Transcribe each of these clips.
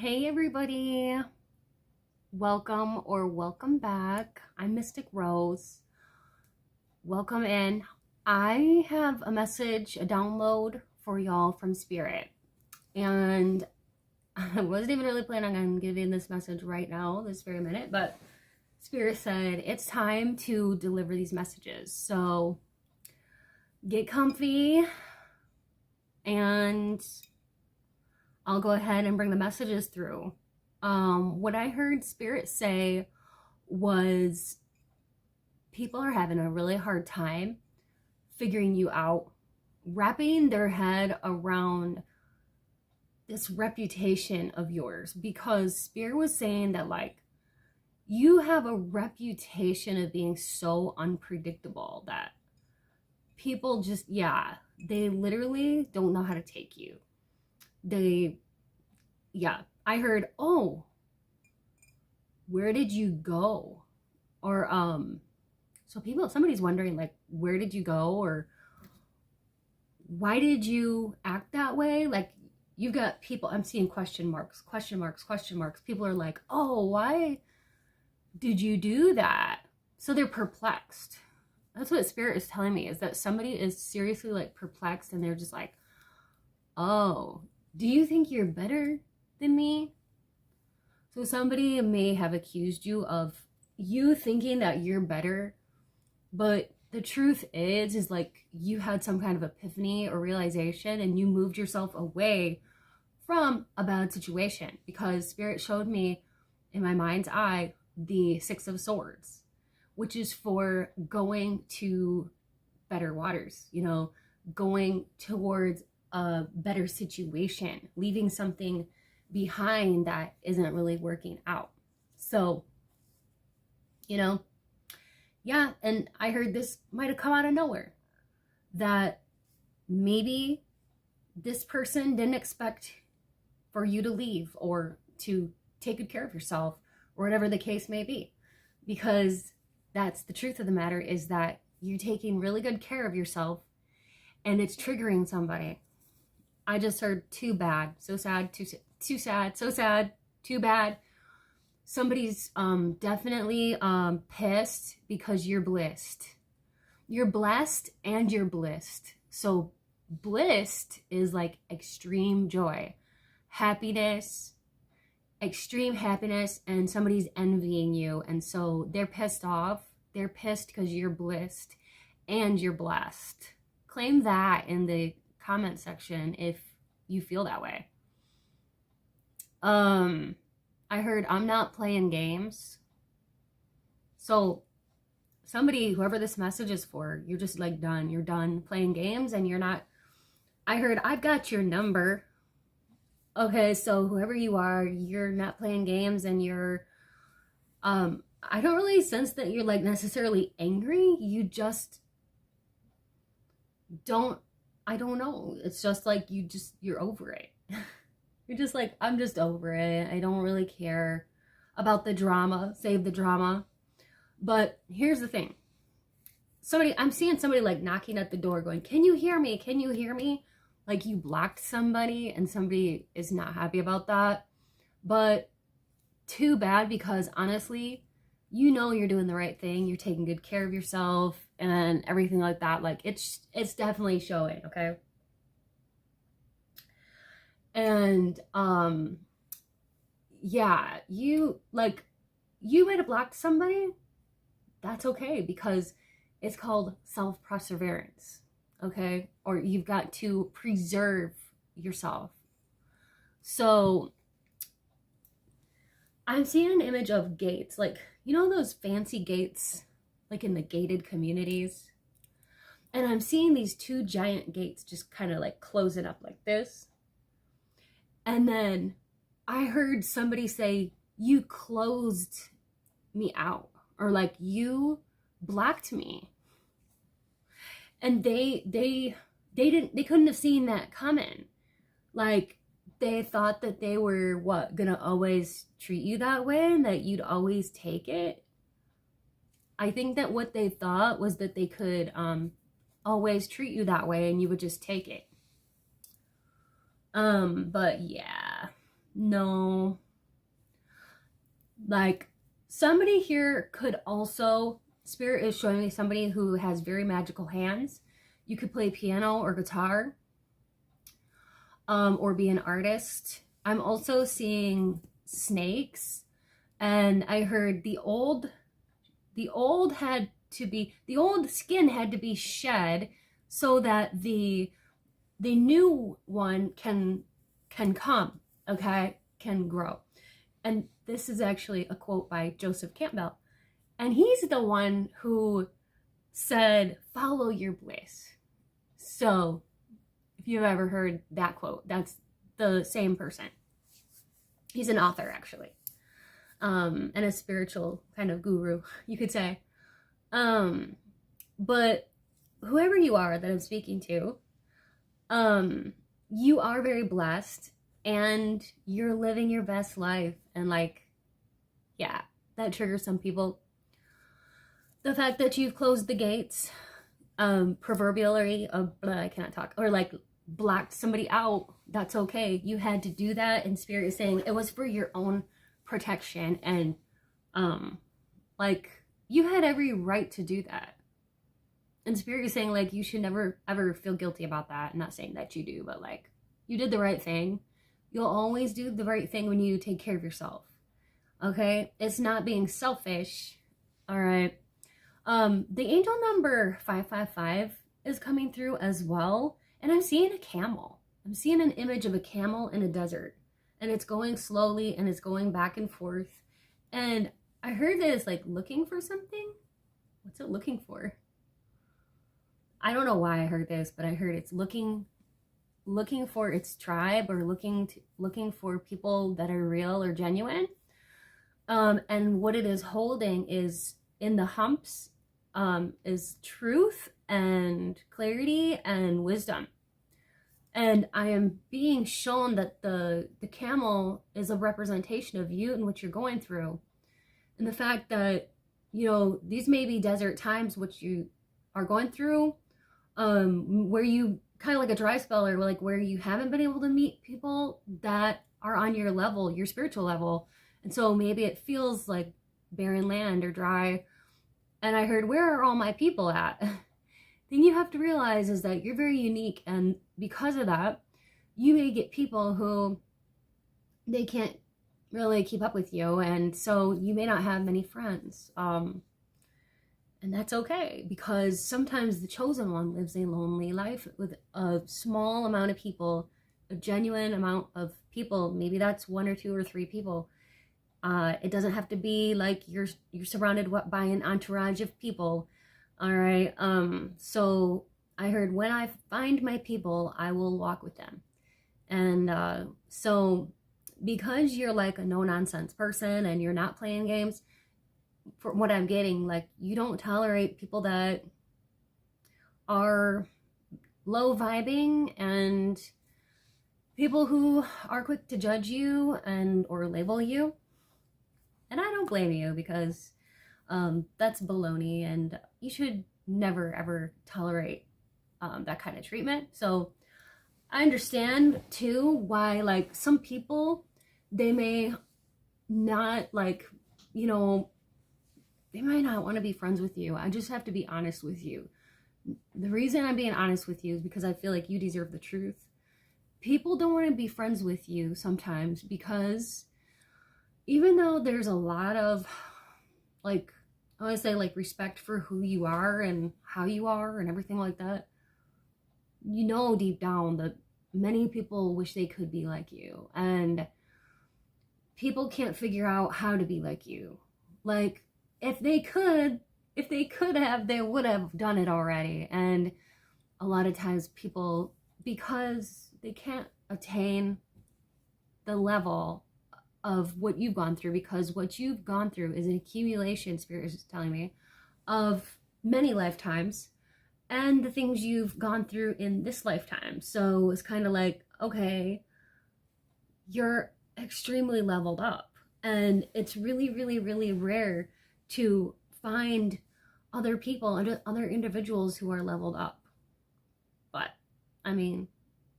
Hey everybody, welcome or welcome back. I'm Mystic Rose. Welcome in. I have a message, a download for y'all from Spirit. And I wasn't even really planning on giving this message right now, this very minute, but Spirit said it's time to deliver these messages. So get comfy and I'll go ahead and bring the messages through. What I heard Spirit say was people are having a really hard time figuring you out, wrapping their head around this reputation of yours, because Spirit was saying that like you have a reputation of being so unpredictable that people just, they literally don't know how to take you. I heard, oh, where did you go? Or, somebody's wondering, like, where did you go? Or why did you act that way? Like, you got people, I'm seeing question marks, question marks, question marks. People are like, oh, why did you do that? So they're perplexed. That's what Spirit is telling me, is that somebody is seriously like perplexed and they're just like, oh, do you think you're better than me? So somebody may have accused you of you thinking that you're better, but the truth is like you had some kind of epiphany or realization and you moved yourself away from a bad situation, because Spirit showed me in my mind's eye the Six of Swords, which is for going to better waters, going towards a better situation, leaving something behind that isn't really working out. So, and I heard this might have come out of nowhere, that maybe this person didn't expect for you to leave or to take good care of yourself, or whatever the case may be, because that's the truth of the matter, is that you're taking really good care of yourself and it's triggering somebody. I just heard too bad, so sad, too sad, so sad, too bad. Somebody's definitely pissed because you're blessed. You're blessed and you're blissed. So blissed is like extreme joy, happiness, extreme happiness, and somebody's envying you. And so they're pissed off. They're pissed because you're blissed and you're blessed. Claim that in the comment section if you feel that way. I heard I'm not playing games. So somebody, whoever this message is for, you're just like done. You're done playing games and you're not. I heard I've got your number. Okay, so whoever you are, you're not playing games and you're I don't really sense that you're like necessarily angry. You just don't, I don't know. It's just like you're over it. You're just like, I'm just over it. I don't really care about the drama. Save the drama. But here's the thing. I'm seeing somebody like knocking at the door going, can you hear me? Can you hear me? Like you blocked somebody and somebody is not happy about that. But too bad, because honestly, you're doing the right thing. You're taking good care of yourself and everything like that. Like it's definitely showing, okay? And you might have blocked somebody. That's okay, because it's called self-perseverance, okay? Or you've got to preserve yourself. So I'm seeing an image of gates, like, those fancy gates, like in the gated communities. And I'm seeing these two giant gates just kind of like closing up like this. And then I heard somebody say, you closed me out, or like you blocked me. And they couldn't have seen that coming. Like they thought that they were gonna always treat you that way and that you'd always take it. I think that what they thought was that they could always treat you that way and you would just take it. But yeah, No. Like, somebody here could also, Spirit is showing me somebody who has very magical hands. You could play piano or guitar, or be an artist. I'm also seeing snakes, and I heard the old skin had to be shed so that the new one can come, okay, can grow. And this is actually a quote by Joseph Campbell, and he's the one who said, "Follow your bliss." So if you've ever heard that quote, that's the same person. He's an author, actually, and a spiritual kind of guru, you could say. But whoever you are that I'm speaking to, you are very blessed, and you're living your best life. And like, yeah, that triggers some people. The fact that you've closed the gates, proverbially, I cannot talk, or like blocked somebody out, that's okay. You had to do that, and Spirit is saying it was for your own protection, and like, you had every right to do that. And Spirit is saying, like, you should never ever feel guilty about that. I'm not saying that you do, but like, you did the right thing. You'll always do the right thing when you take care of yourself. Okay? It's not being selfish. All right. The angel number 555 is coming through as well. And I'm seeing a camel. I'm seeing an image of a camel in a desert. And it's going slowly, and it's going back and forth. And I heard that it's like looking for something. What's it looking for? I don't know why I heard this, but I heard it's looking for its tribe, or looking for people that are real or genuine. And what it is holding is, in the humps, is truth and clarity and wisdom. And I am being shown that the camel is a representation of you and what you're going through. And the fact that, these may be desert times which you are going through, where you kind of like a dry spell, or like where you haven't been able to meet people that are on your level, your spiritual level. And so maybe it feels like barren land or dry. And I heard, where are all my people at? Thing you have to realize is that you're very unique, and because of that, you may get people who they can't really keep up with you, and so you may not have many friends. And that's okay, because sometimes the chosen one lives a lonely life with a small amount of people, a genuine amount of people. Maybe that's 1 or 2 or 3 people. It doesn't have to be like you're surrounded by an entourage of people. All right. So I heard, when I find my people, I will walk with them. And so because you're like a no nonsense person and you're not playing games, for what I'm getting, like, you don't tolerate people that are low vibing and people who are quick to judge you and or label you. And I don't blame you, because that's baloney, and you should never ever tolerate that kind of treatment. So I understand too why, like, some people, they may not, like, they might not want to be friends with you. I just have to be honest with you. The reason I'm being honest with you is because I feel like you deserve the truth. People don't want to be friends with you sometimes, because even though there's a lot of, like, I want to say, like, respect for who you are and how you are and everything like that, deep down that many people wish they could be like you, and people can't figure out how to be like you. Like, if they could have, they would have done it already. And a lot of times people, because they can't attain the level of what you've gone through, because what you've gone through is an accumulation, Spirit is telling me, of many lifetimes and the things you've gone through in this lifetime. So it's kind of like, okay, you're extremely leveled up, and it's really, really, really rare to find other people, other individuals who are leveled up. But I mean,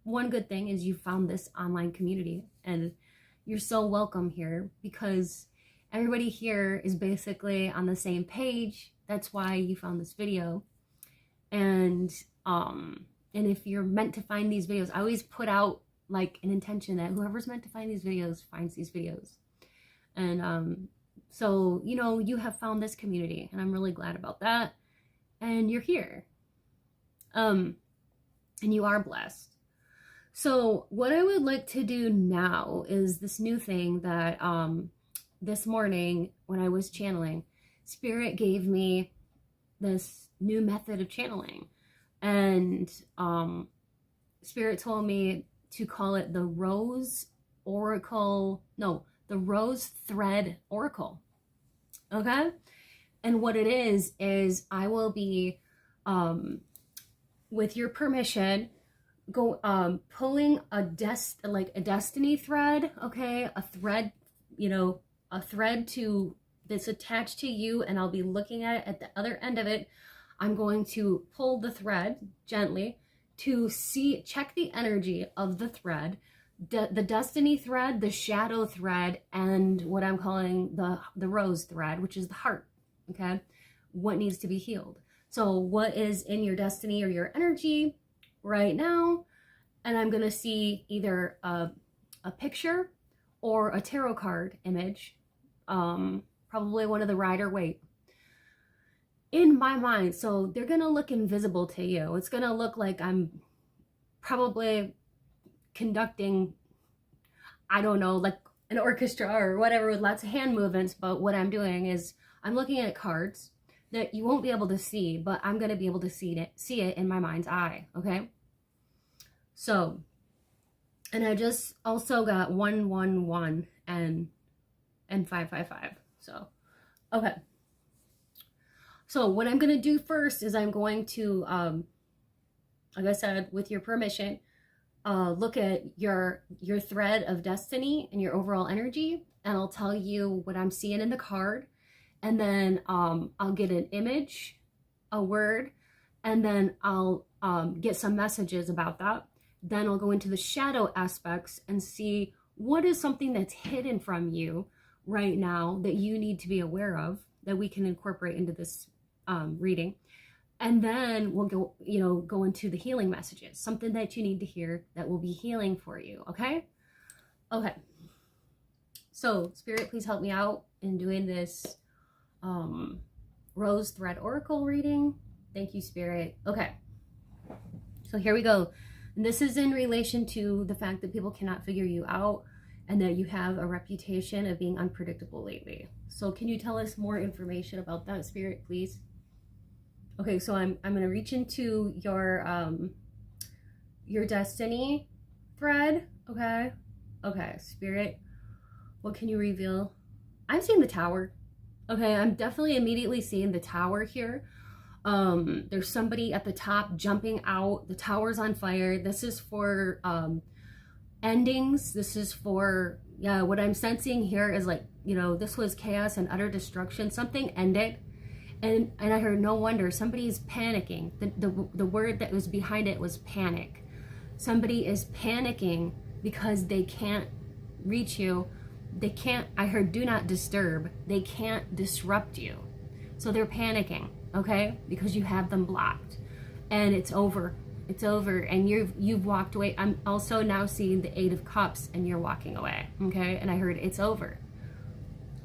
one good thing is you found this online community, and you're so welcome here, because everybody here is basically on the same page. That's why you found this video. And if you're meant to find these videos, I always put out like an intention that whoever's meant to find these videos finds these videos. And so, you know, you have found this community, and I'm really glad about that. And you're here. And you are blessed. So what I would like to do now is this new thing that this morning when I was channeling, Spirit gave me this new method of channeling. And Spirit told me to call it the Rose Oracle, no, the Rose Thread Oracle. Okay? And what it is I will be, with your permission, pulling a destiny thread, okay? A thread, you know, a thread that's attached to you, and I'll be looking at it at the other end of it. I'm going to pull the thread gently to check the energy of the thread, the destiny thread, the shadow thread, and what I'm calling the rose thread, which is the heart, okay? What needs to be healed. So what is in your destiny or your energy right now? And I'm going to see either a picture or a tarot card image, probably one of the Rider-Waite, in my mind. So they're going to look invisible to you. It's going to look like I'm probably conducting, I don't know, like an orchestra or whatever, with lots of hand movements. But what I'm doing is I'm looking at cards that you won't be able to see, but I'm going to be able to see it in my mind's eye, okay? So, and I just also got 111 and 555. So, okay. So what I'm going to do first is I'm going to, like I said, with your permission, look at your thread of destiny and your overall energy, and I'll tell you what I'm seeing in the card, and then I'll get an image, a word, and then I'll get some messages about that. Then I'll go into the shadow aspects and see what is something that's hidden from you right now that you need to be aware of, that we can incorporate into this reading. And then we'll go into the healing messages, something that you need to hear that will be healing for you. Okay. So Spirit, please help me out in doing this Rose Thread Oracle reading. Thank you, Spirit. Okay, so here we go. And this is in relation to the fact that people cannot figure you out, and that you have a reputation of being unpredictable lately. So can you tell us more information about that, Spirit, please? Okay, so I'm going to reach into your destiny thread. Okay, Spirit, what can you reveal? I'm seeing the Tower. Okay, I'm definitely immediately seeing the Tower here. There's somebody at the top jumping out. The Tower's on fire. This is for endings. This is for, yeah, what I'm sensing here is like, you know, this was chaos and utter destruction. Something ended. And I heard, no wonder, somebody's panicking. The word that was behind it was panic. Somebody is panicking because they can't reach you. They can't, I heard, do not disturb. They can't disrupt you. So they're panicking, okay? Because you have them blocked. And it's over. It's over. And you've walked away. I'm also now seeing the Eight of Cups, and you're walking away, okay? And I heard it's over,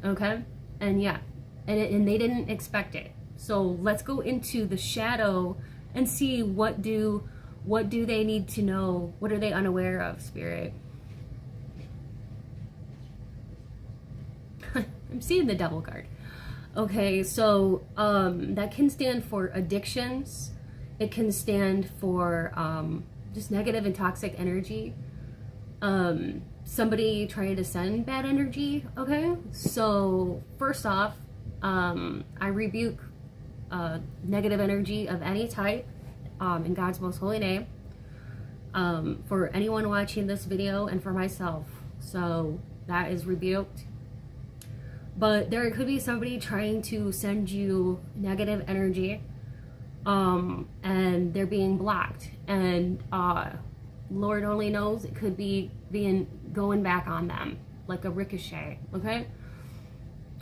okay? And yeah, and they didn't expect it. So let's go into the shadow and see what do they need to know? What are they unaware of, Spirit? I'm seeing the Devil card. Okay, so that can stand for addictions. It can stand for just negative and toxic energy. Somebody trying to send bad energy, okay? So first off, I rebuke negative energy of any type in God's most holy name, for anyone watching this video and for myself. So that is rebuked. But there could be somebody trying to send you negative energy, and they're being blocked. And Lord only knows, it could be going back on them. like a ricochet, okay?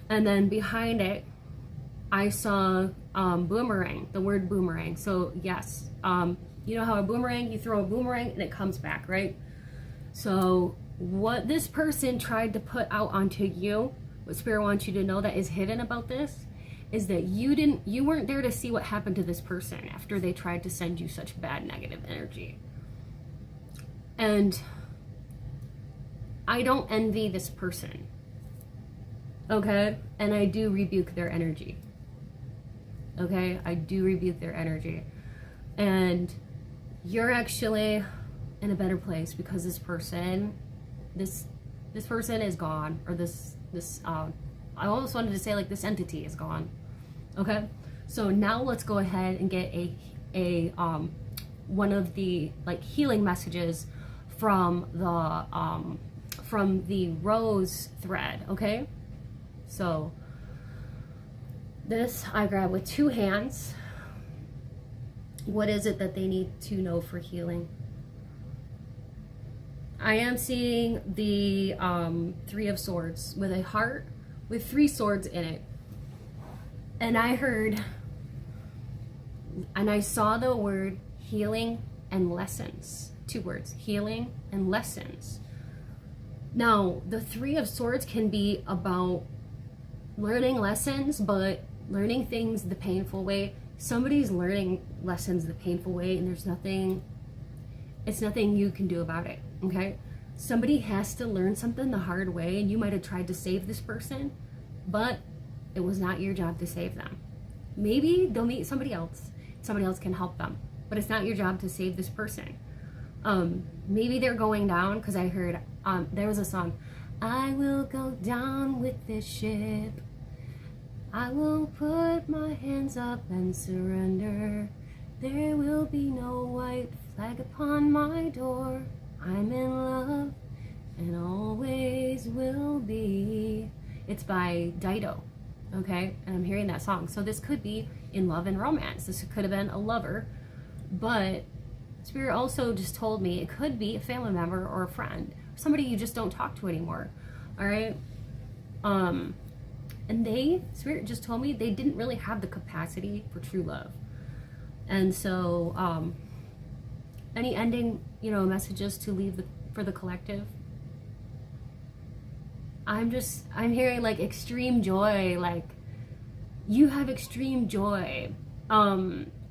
And then behind it, I saw boomerang, the word boomerang. So yes, you know how a boomerang, you throw a boomerang and it comes back, right? So what this person tried to put out onto you, what Spirit wants you to know that is hidden about this, is that you weren't there to see what happened to this person after they tried to send you such bad negative energy. And I don't envy this person, okay? And I do rebuke their energy, okay? I do rebuke their energy. And you're actually in a better place because this person is gone, or I almost wanted to say like this entity is gone. Okay, so now let's go ahead and get a one of the like healing messages from the rose thread. Okay, so this I grab with 2 hands. What is it that they need to know for healing? I am seeing the 3 of Swords with a heart with 3 swords in it. And I heard, and I saw the word healing and lessons. 2 words, healing and lessons. Now, the 3 of Swords can be about learning lessons, but learning things the painful way. Somebody's learning lessons the painful way, and it's nothing you can do about it, okay? Somebody has to learn something the hard way, and you might have tried to save this person, but it was not your job to save them. Maybe they'll meet somebody else can help them, but it's not your job to save this person. Maybe they're going down, because I heard, there was a song, I will go down with this ship, I will put my hands up and surrender, there will be no white flag upon my door, I'm in love and always will be. It's by Dido, okay? And I'm hearing that song. So this could be in love and romance. This could have been a lover, but Spirit also just told me it could be a family member or a friend, somebody you just don't talk to anymore, all right? And Spirit just told me they didn't really have the capacity for true love. And so, any ending, messages to leave for the collective? I'm hearing like extreme joy, like you have extreme joy.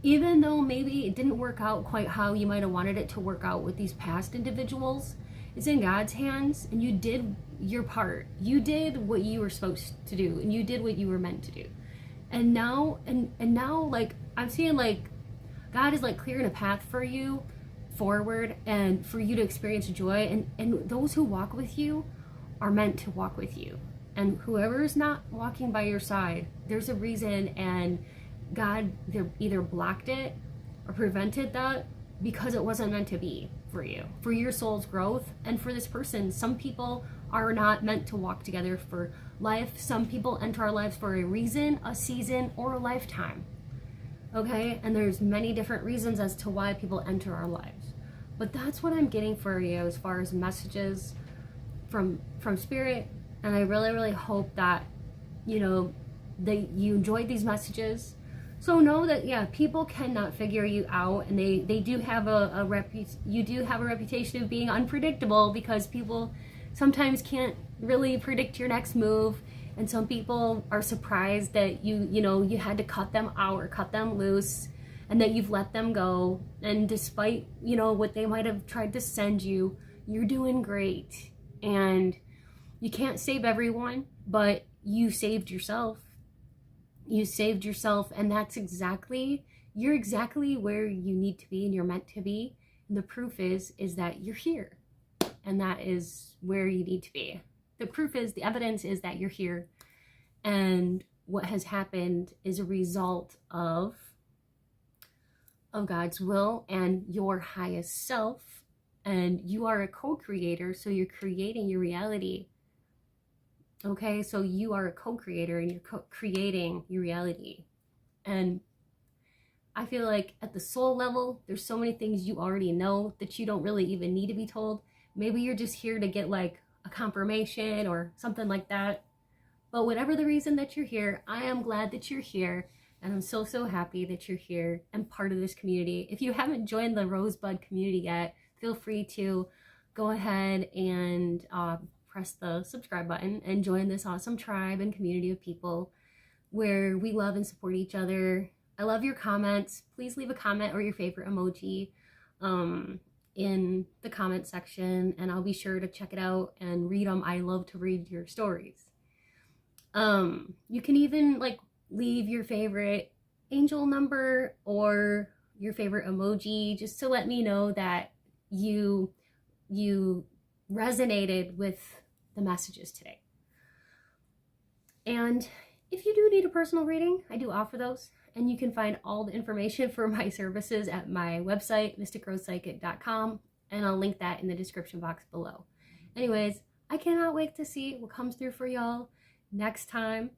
Even though maybe it didn't work out quite how you might have wanted it to work out with these past individuals, it's in God's hands, and you did your part. You did what you were supposed to do, and you did what you were meant to do. And now, like I'm seeing like God is like clearing a path for you forward and for you to experience joy, and those who walk with you are meant to walk with you, and whoever is not walking by your side, there's a reason, and God either blocked it or prevented that because it wasn't meant to be for you, for your soul's growth, and for this person. Some people are not meant to walk together for life. Some people enter our lives for a reason, a season, or a lifetime. Okay, and there's many different reasons as to why people enter our lives, but that's what I'm getting for you as far as messages from Spirit. And I really, really hope that that you enjoyed these messages. So know that people cannot figure you out, and they do have you do have a reputation of being unpredictable, because people sometimes can't really predict your next move. And some people are surprised that you had to cut them out or cut them loose, and that you've let them go. And despite, what they might have tried to send you, you're doing great. And you can't save everyone, but you saved yourself. You saved yourself, and you're exactly where you need to be and you're meant to be. And the proof is that you're here, and that is where you need to be. The evidence is that you're here, and what has happened is a result of God's will and your highest self, and you are a co-creator, so you're creating your reality. Okay, so you are a co-creator, and you're creating your reality. And I feel like at the soul level, there's so many things you already know that you don't really even need to be told. Maybe you're just here to get like a confirmation or something like that. But whatever the reason that you're here, I am glad that you're here. And I'm so, so happy that you're here and part of this community. If you haven't joined the Rosebud community yet, feel free to go ahead and press the subscribe button and join this awesome tribe and community of people where we love and support each other. I love your comments. Please leave a comment or your favorite emoji in the comment section, and I'll be sure to check it out and read them. I love to read your stories. You can even like leave your favorite angel number or your favorite emoji just to let me know that you resonated with the messages today. And if you do need a personal reading, I do offer those, and you can find all the information for my services at my website, mysticrosepsychic.com, and I'll link that in the description box below. Anyways, I cannot wait to see what comes through for y'all next time.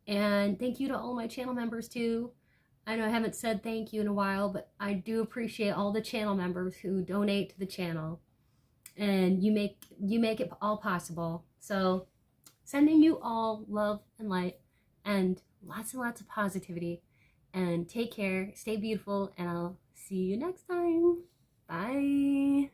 And thank you to all my channel members too. I know I haven't said thank you in a while, but I do appreciate all the channel members who donate to the channel, and you make it all possible. So sending you all love and light and lots of positivity, and take care, stay beautiful, and I'll see you next time. Bye.